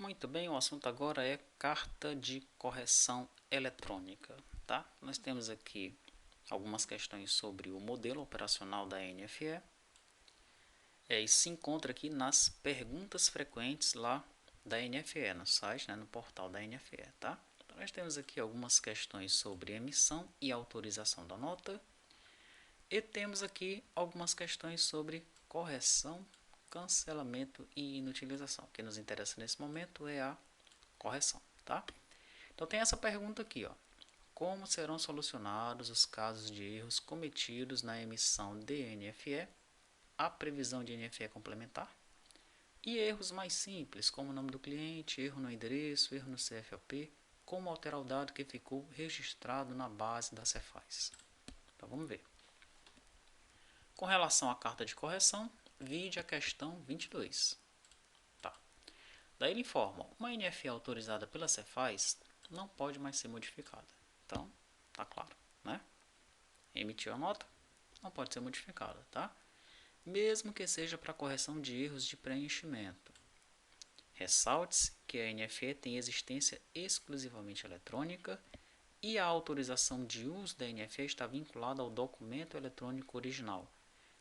Muito bem, o assunto agora é carta de correção eletrônica, tá? Nós temos aqui algumas questões sobre o modelo operacional da NFE. Isso se encontra aqui nas perguntas frequentes lá da NFE, no site, no portal da NFE, tá? Então, nós temos aqui algumas questões sobre emissão e autorização da nota. E temos aqui algumas questões sobre correção, cancelamento e inutilização. O que nos interessa nesse momento é a correção, tá? Então tem essa pergunta aqui, ó. Como serão solucionados os casos de erros cometidos na emissão de NFE, a previsão de NFE complementar e erros mais simples, como o nome do cliente, erro no endereço, erro no CFOP, como alterar o dado que ficou registrado na base da Cefaz. Então vamos ver. Com relação à carta de correção, vide a questão 22. Tá. Daí ele informa, uma NFE autorizada pela Cefaz não pode mais ser modificada. Então, tá claro, né? Emitiu a nota, não pode ser modificada, tá? Mesmo que seja para correção de erros de preenchimento. Ressalte-se que a NFE tem existência exclusivamente eletrônica e a autorização de uso da NFE está vinculada ao documento eletrônico original,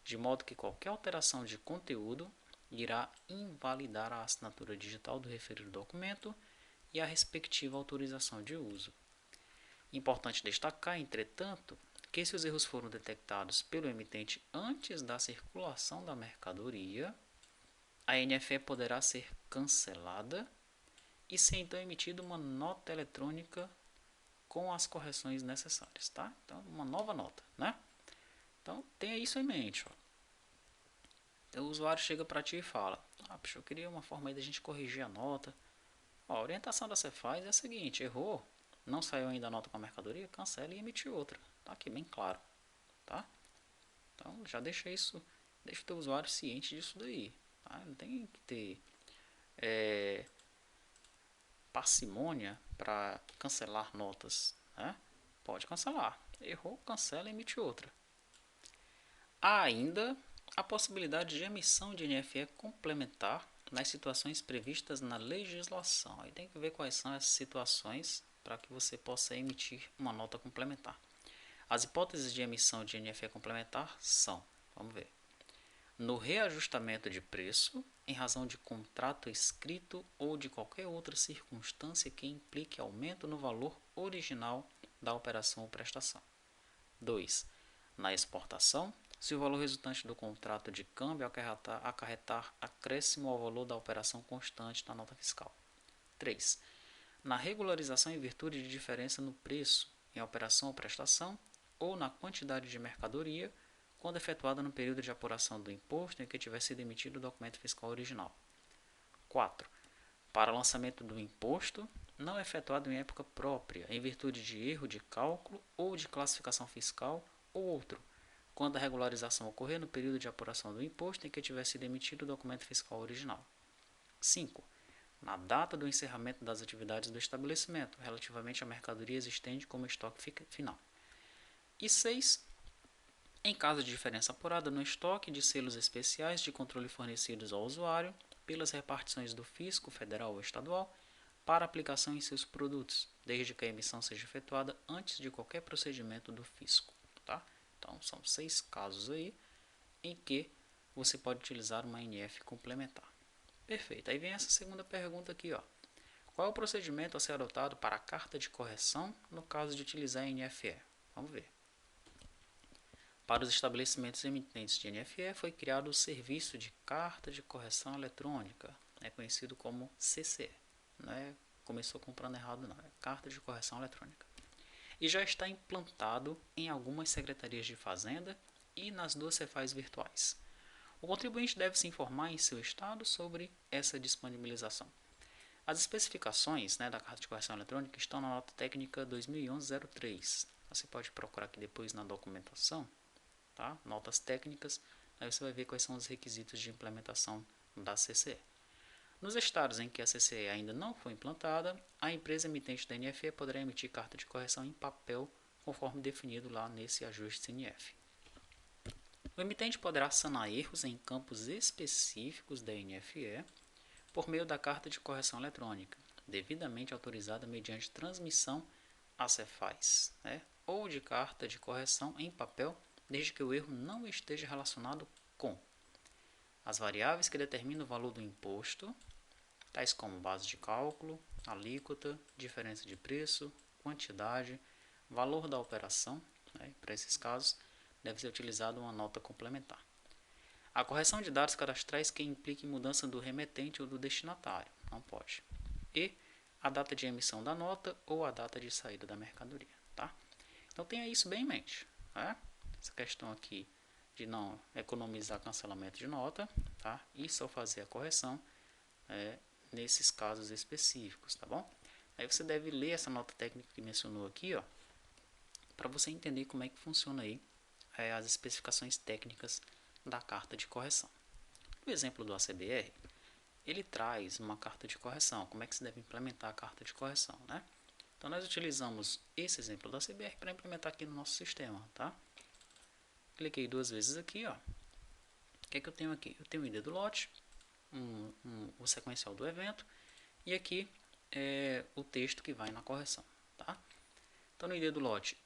de modo que qualquer alteração de conteúdo irá invalidar a assinatura digital do referido documento e a respectiva autorização de uso. Importante destacar, entretanto, que se os erros foram detectados pelo emitente antes da circulação da mercadoria, a NFE poderá ser cancelada e ser então emitida uma nota eletrônica com as correções necessárias, tá? Então, uma nova nota, né? Então, tenha isso em mente, ó. Então, o usuário chega para ti e fala, eu queria uma forma aí da gente corrigir a nota. Ó, a orientação da Cefaz é a seguinte, errou, não saiu ainda a nota com a mercadoria, cancela e emite outra. Tá aqui bem claro, tá? Então, já deixa o teu usuário ciente disso daí, tá? Não tem que ter parcimônia para cancelar notas, né? Pode cancelar, errou, cancela e emite outra. Há ainda a possibilidade de emissão de NFE complementar nas situações previstas na legislação. Aí tem que ver quais são essas situações para que você possa emitir uma nota complementar. As hipóteses de emissão de NFE complementar são, vamos ver, no reajustamento de preço, em razão de contrato escrito ou de qualquer outra circunstância que implique aumento no valor original da operação ou prestação. 2. Na exportação, se o valor resultante do contrato de câmbio acarretar acréscimo ao valor da operação constante na nota fiscal. 3. Na regularização em virtude de diferença no preço em operação ou prestação ou na quantidade de mercadoria, quando efetuada no período de apuração do imposto em que tiver sido emitido o documento fiscal original. 4. Para lançamento do imposto, não efetuado em época própria, em virtude de erro de cálculo ou de classificação fiscal ou outro, quando a regularização ocorrer no período de apuração do imposto em que tiver sido emitido o documento fiscal original. 5. Na data do encerramento das atividades do estabelecimento, relativamente à mercadoria existente como estoque final. E 6. Em caso de diferença apurada no estoque de selos especiais de controle fornecidos ao usuário pelas repartições do fisco federal ou estadual para aplicação em seus produtos, desde que a emissão seja efetuada antes de qualquer procedimento do fisco, tá? Então, são 6 casos aí em que você pode utilizar uma NF complementar. Perfeito. Aí vem essa segunda pergunta aqui, ó. Qual é o procedimento a ser adotado para a carta de correção no caso de utilizar a NFE? Vamos ver. Para os estabelecimentos emitentes de NFE foi criado o Serviço de Carta de Correção Eletrônica, conhecido como CCE. Não é, começou comprando errado não, é Carta de Correção Eletrônica. E já está implantado em algumas secretarias de Fazenda e nas 2 Cefaz virtuais. O contribuinte deve se informar em seu estado sobre essa disponibilização. As especificações da Carta de Correção Eletrônica estão na nota técnica 2011-03. Você pode procurar aqui depois na documentação, tá? Notas técnicas, aí você vai ver quais são os requisitos de implementação da CCE. Nos estados em que a CCE ainda não foi implantada, a empresa emitente da NFE poderá emitir carta de correção em papel, conforme definido lá nesse ajuste CNF. O emitente poderá sanar erros em campos específicos da NFE, por meio da carta de correção eletrônica, devidamente autorizada mediante transmissão a Cefaz, né? Ou de carta de correção em papel, desde que o erro não esteja relacionado com as variáveis que determinam o valor do imposto, tais como base de cálculo, alíquota, diferença de preço, quantidade, valor da operação, né? Para esses casos, deve ser utilizada uma nota complementar. A correção de dados cadastrais que implique mudança do remetente ou do destinatário, não pode. E a data de emissão da nota ou a data de saída da mercadoria, tá? Então tenha isso bem em mente, né? Essa questão aqui de não economizar cancelamento de nota, tá? E só fazer a correção nesses casos específicos, tá bom? Aí você deve ler essa nota técnica que mencionou aqui, ó, para você entender como é que funciona aí as especificações técnicas da carta de correção. No exemplo do ACBR, ele traz uma carta de correção, como é que se deve implementar a carta de correção, né? Então nós utilizamos esse exemplo da ACBR para implementar aqui no nosso sistema, tá? Cliquei duas vezes aqui, ó. O que é que eu tenho aqui? Eu tenho o ID do lote, o sequencial do evento e aqui o texto que vai na correção, tá? Então no ID do lote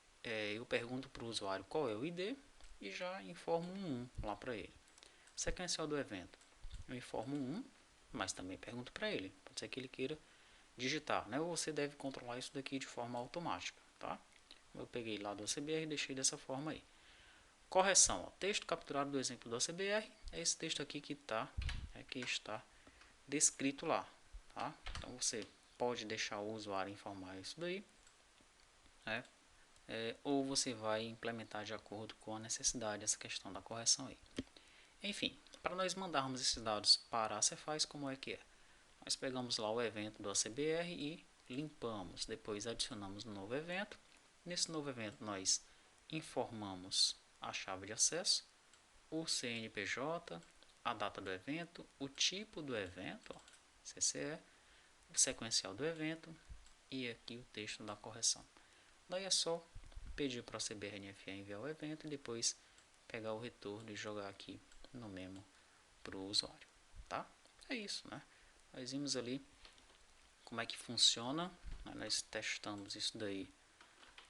eu pergunto para o usuário qual é o ID e já informo um 1 lá para ele. Sequencial do evento, eu informo um 1, mas também pergunto para ele, pode ser que ele queira digitar, né? Ou você deve controlar isso daqui de forma automática, tá? Eu peguei lá do ACBR e deixei dessa forma aí. Correção, ó, texto capturado do exemplo do ACBR, é esse texto aqui que está descrito lá, tá? Então você pode deixar o usuário informar isso daí, né? Ou você vai implementar de acordo com a necessidade essa questão da correção aí. Enfim, para nós mandarmos esses dados para a Cefaz, como é que é? Nós pegamos lá o evento do ACBR e limpamos, depois adicionamos um novo evento. Nesse novo evento nós informamos a chave de acesso, o CNPJ, a data do evento, o tipo do evento, ó, CCE, o sequencial do evento e aqui o texto da correção. Daí é só pedir para a CBRNFE enviar o evento e depois pegar o retorno e jogar aqui no memo para o usuário, tá? É isso, né? Nós vimos ali como é que funciona, né? Nós testamos isso daí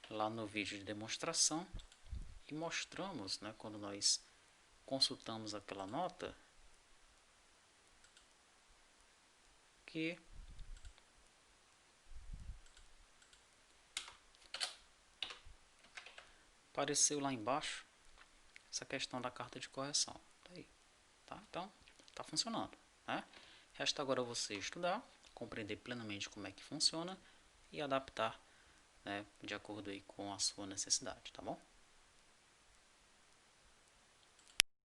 lá no vídeo de demonstração e mostramos, né, quando nós consultamos aquela nota, que apareceu lá embaixo essa questão da carta de correção. Tá aí, tá? Então, está funcionando, né? Resta agora você estudar, compreender plenamente como é que funciona e adaptar, né, de acordo aí com a sua necessidade, tá bom?